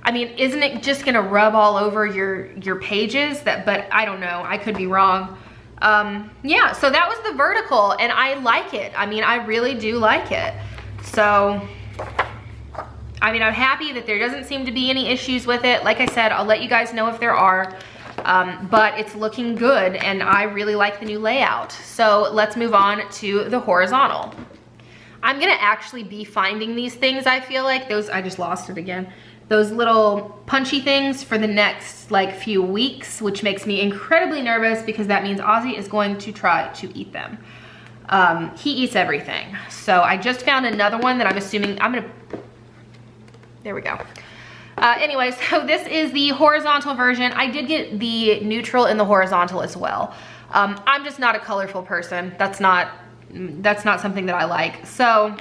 I mean, isn't it just gonna rub all over your pages? But I don't know, I could be wrong. Yeah, so that was the vertical, and I like it. I mean, I really do like it. So, I mean, I'm happy that there doesn't seem to be any issues with it. Like I said, I'll let you guys know if there are. But it's looking good and I really like the new layout. So let's move on to the horizontal. I'm gonna actually be finding these things, I feel like. I just lost it again. Those little punchy things for the next like few weeks, which makes me incredibly nervous because that means Ozzy is going to try to eat them. He eats everything. So I just found another one that I'm assuming, there we go. Anyway, so this is the horizontal version. I did get the neutral in the horizontal as well. I'm just not a colorful person. That's not something that I like. So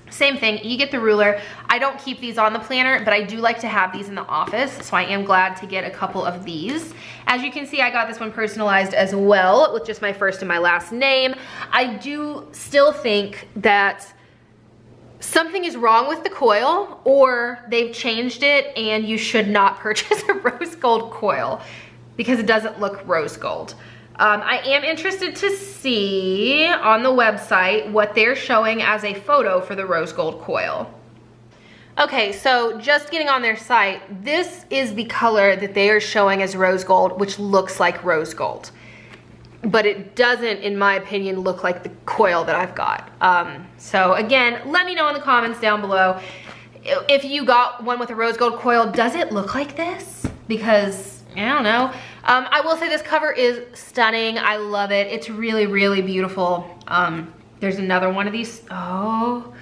same thing, you get the ruler. I don't keep these on the planner, but I do like to have these in the office. So I am glad to get a couple of these. As you can see, I got this one personalized as well with just my first and my last name. I do still think that something is wrong with the coil, or they've changed it and you should not purchase a rose gold coil because it doesn't look rose gold. I am interested to see on the website what they're showing as a photo for the rose gold coil. Okay, so just getting on their site, this is the color that they are showing as rose gold, which looks like rose gold. But it doesn't, in my opinion, look like the coil that I've got. So again, let me know in the comments down below if you got one with a rose gold coil. Does it look like this? Because I don't know. I will say this cover is stunning. I love it. It's really, really beautiful. There's another one of these. Oh,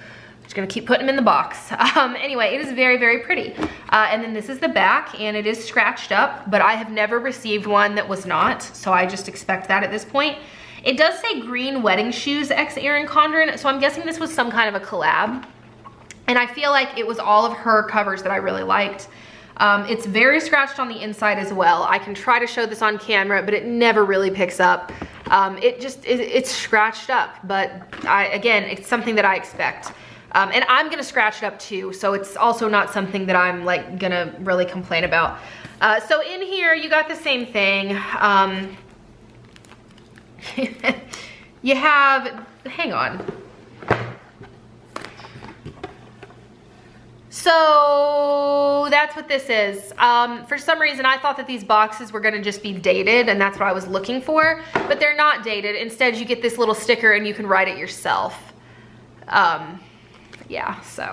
just gonna keep putting them in the box. Anyway, it is very, very pretty. And then this is the back, and it is scratched up, but I have never received one that was not, so I just expect that at this point. It does say green wedding shoes x Erin Condren, so I'm guessing this was some kind of a collab. And I feel like it was all of her covers that I really liked. It's very scratched on the inside as well. I can try to show this on camera, but it never really picks up. It's scratched up, but again, it's something that I expect. And I'm gonna scratch it up too, so it's also not something that I'm like gonna really complain about. So in here, you got the same thing. You have, hang on. So that's what this is. For some reason, I thought that these boxes were gonna just be dated, and that's what I was looking for, but they're not dated. Instead, you get this little sticker and you can write it yourself. Yeah, so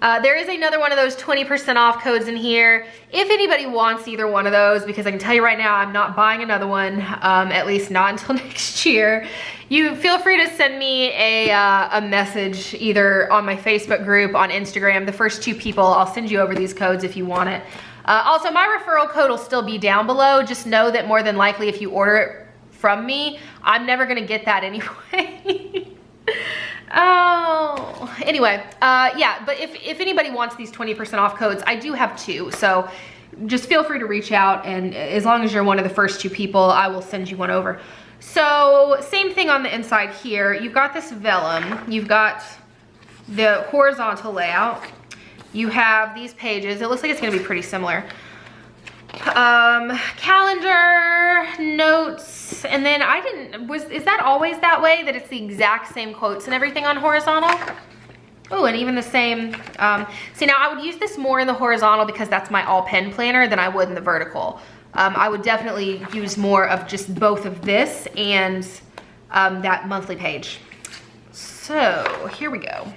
there is another one of those 20% off codes in here if anybody wants either one of those, because I can tell you right now, I'm not buying another one, at least not until next year. You feel free to send me a message either on my Facebook group, on Instagram. The first 2 people, I'll send you over these codes if you want it. Also, my referral code will still be down below. Just know that more than likely if you order it from me, I'm never gonna get that anyway. Oh, anyway, yeah, but if anybody wants these 20% off codes, I do have 2, so just feel free to reach out, and as long as you're one of the first 2 people, I will send you one over. So same thing on the inside here. You've got this vellum, you've got the horizontal layout, you have these pages. It looks like it's gonna be pretty similar. Calendar, notes, and then is that always that way, that it's the exact same quotes and everything on horizontal? Oh, and even the same, see now I would use this more in the horizontal because that's my all pen planner than I would in the vertical. I would definitely use more of just both of this and that monthly page. So here we go.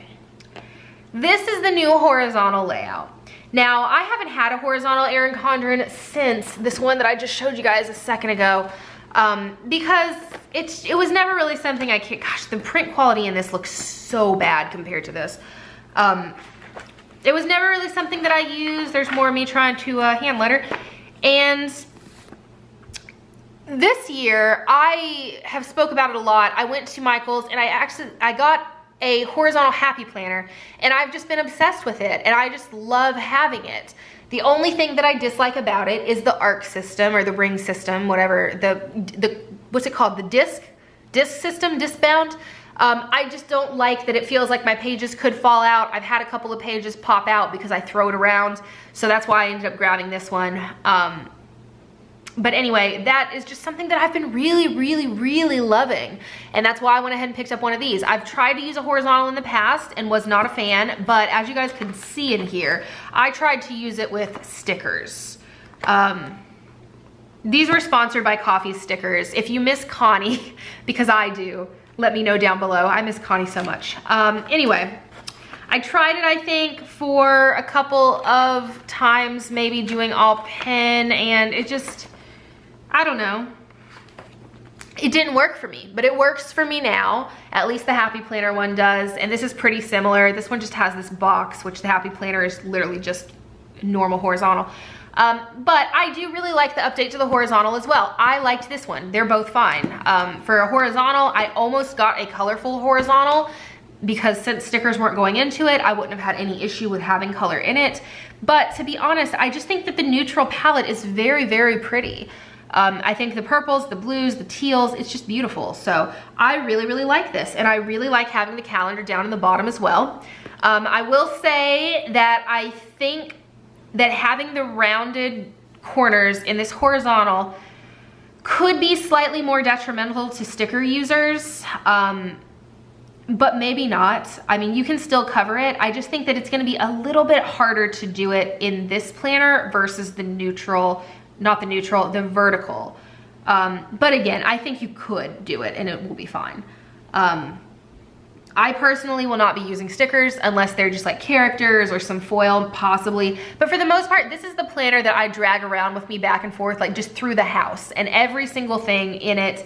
This is the new horizontal layout. Now, I haven't had a horizontal Erin Condren since this one that I just showed you guys a second ago, because it was never really something I could, gosh, the print quality in this looks so bad compared to this. It was never really something that I used. There's more of me trying to hand letter. And this year, I have spoke about it a lot. I went to Michael's and I got a horizontal happy planner, and I've just been obsessed with it, and I just love having it. The only thing that I dislike about it is the arc system, or the ring system, whatever, the what's it called, the disc system, disc bound. I just don't like that it feels like my pages could fall out. I've had a couple of pages pop out because I throw it around, so that's why I ended up grabbing this one. But anyway, that is just something that I've been really loving. And that's why I went ahead and picked up one of these. I've tried to use a horizontal in the past and was not a fan, but as you guys can see in here, I tried to use it with stickers. These were sponsored by Coffee Stickers. If you miss Connie, because I do, let me know down below. I miss Connie so much. Anyway, I tried it, I think, for a couple of times, maybe doing all pen, and it just, I don't know. It didn't work for me, but it works for me now. At least the Happy Planner one does, and this is pretty similar. This one just has this box, which the Happy Planner is literally just normal horizontal. But I do really like the update to the horizontal as well. I liked this one. They're both fine. For a horizontal, I almost got a colorful horizontal because since stickers weren't going into it, I wouldn't have had any issue with having color in it. But to be honest, I just think that the neutral palette is very pretty. I think the purples, the blues, the teals, it's just beautiful. So I really like this, and I really like having the calendar down in the bottom as well. I will say that I think that having the rounded corners in this horizontal could be slightly more detrimental to sticker users, but maybe not. I mean, you can still cover it. I just think that it's gonna be a little bit harder to do it in this planner versus the neutral, not the neutral, the vertical. But again, I think you could do it and it will be fine. I personally will not be using stickers unless they're just like characters or some foil, possibly. But for the most part, this is the planner that I drag around with me back and forth, like just through the house. And every single thing in it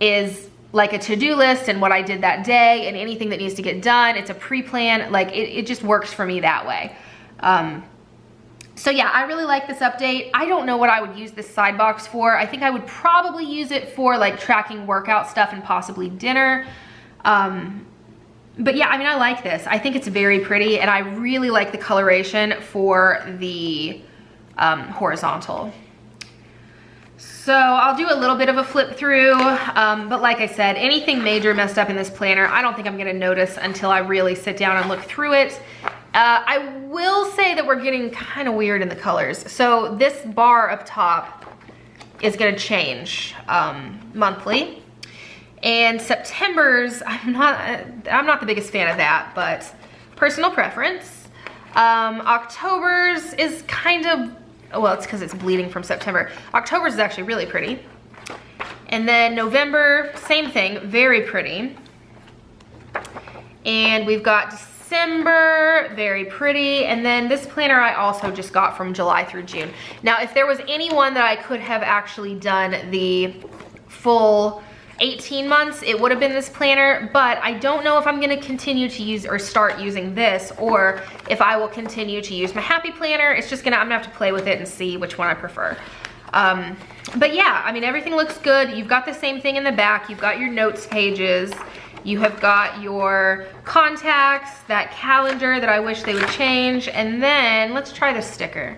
is like a to-do list and what I did that day and anything that needs to get done. It's a pre-plan, like it just works for me that way. So yeah, I really like this update. I don't know what I would use this side box for. I think I would probably use it for like tracking workout stuff and possibly dinner. But yeah, I mean, I like this. I think it's very pretty, and I really like the coloration for the horizontal. So I'll do a little bit of a flip through, but like I said, anything major messed up in this planner, I don't think I'm gonna notice until I really sit down and look through it. I will say that we're getting kind of weird in the colors. So this bar up top is gonna change monthly. And September's, I'm not the biggest fan of that, but personal preference. October's is kind of, well, it's because it's bleeding from September. October's is actually really pretty. And then November, same thing, very pretty. And we've got December, very pretty. And then this planner I also just got from July through June. Now, if there was any one that I could have actually done the full 18 months, it would have been this planner, but I don't know if I'm gonna continue to use or start using this, or if I will continue to use my Happy Planner. It's just I'm gonna have to play with it and see which one I prefer. But yeah, I mean, everything looks good. You've got the same thing in the back. You've got your notes pages. You have got your contacts, that calendar that I wish they would change, and then let's try the sticker.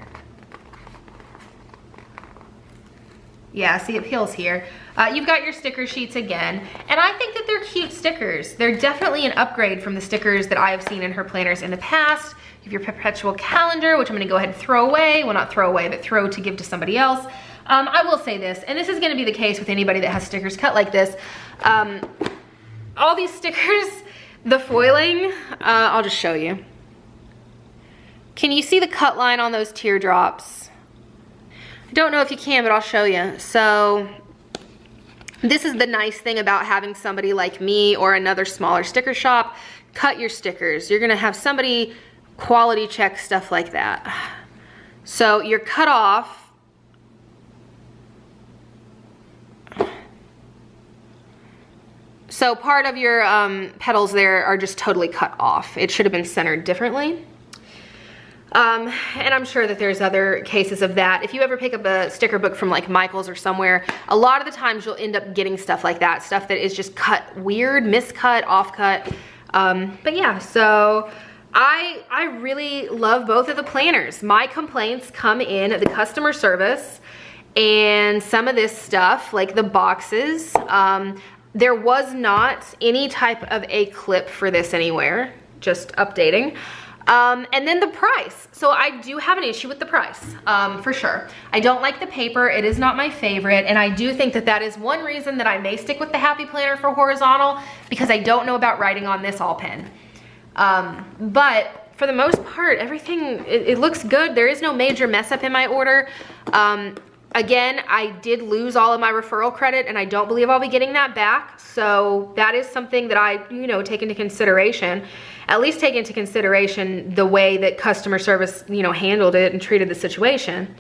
Yeah, see, it peels here. You've got your sticker sheets again, and I think that they're cute stickers. They're definitely an upgrade from the stickers that I have seen in her planners in the past. You have your perpetual calendar, which I'm gonna go ahead and throw away. Well, not throw away, but throw to give to somebody else. I will say this, and this is gonna be the case with anybody that has stickers cut like this. All these stickers, the foiling, I'll just show you. Can you see the cut line on those teardrops? I don't know if you can, but I'll show you. So this is the nice thing about having somebody like me or another smaller sticker shop cut your stickers. You're gonna have somebody quality check stuff like that. So you're cut off. So part of your petals there are just totally cut off. It should have been centered differently. And I'm sure that there's other cases of that. If you ever pick up a sticker book from like Michael's or somewhere, a lot of the times you'll end up getting stuff like that, stuff that is just cut weird, miscut, offcut. But yeah, so I really love both of the planners. My complaints come in the customer service and some of this stuff, like the boxes. There was not any type of a clip for this anywhere, just updating. And then the price. So I do have an issue with the price, for sure. I don't like the paper. It is not my favorite. And I do think that that is one reason that I may stick with the Happy Planner for horizontal, because I don't know about writing on this all pen. But for the most part, everything, it looks good. There is no major mess up in my order. Again, I did lose all of my referral credit and I don't believe I'll be getting that back. So that is something that I, take into consideration. At least take into consideration the way that customer service, handled it and treated the situation.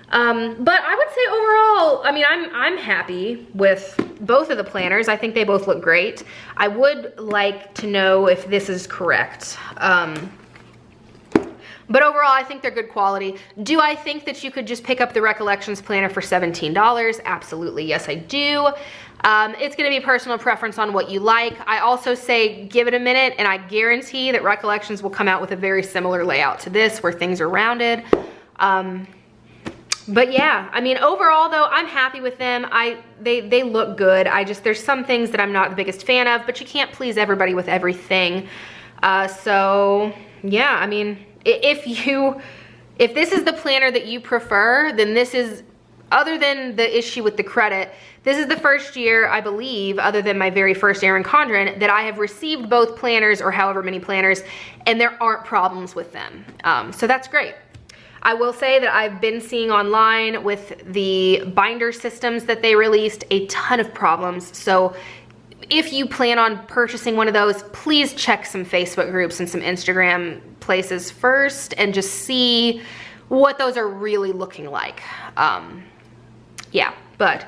But I would say overall, I mean, I'm happy with both of the planners. I think they both look great. I would like to know if this is correct. But overall, I think they're good quality. Do I think that you could just pick up the Recollections planner for $17? Absolutely, yes I do. It's gonna be personal preference on what you like. I also say give it a minute, and I guarantee that Recollections will come out with a very similar layout to this, where things are rounded. But yeah, I mean, overall though, I'm happy with them. They look good. there's some things that I'm not the biggest fan of, but you can't please everybody with everything. So yeah, I mean, if this is the planner that you prefer, then this is, other than the issue with the credit, this is the first year, I believe, other than my very first Erin Condren, that I have received both planners, or however many planners, and there aren't problems with them. So that's great. I will say that I've been seeing online with the binder systems that they released a ton of problems. So if you plan on purchasing one of those, please check some Facebook groups and some Instagram places first and just see what those are really looking like. Yeah, but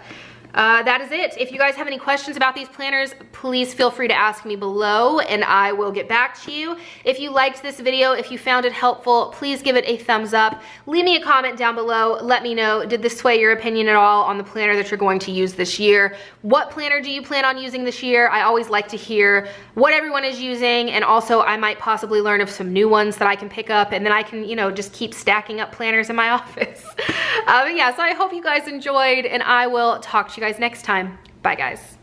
that is it. If you guys have any questions about these planners, please feel free to ask me below and I will get back to you. If you liked this video, if you found it helpful, please give it a thumbs up. Leave me a comment down below. Let me know, did this sway your opinion at all on the planner that you're going to use this year? What planner do you plan on using this year? I always like to hear what everyone is using, and also I might possibly learn of some new ones that I can pick up, and then I can, just keep stacking up planners in my office. But yeah, so I hope you guys enjoyed, and I will talk to you guys next time. Bye guys.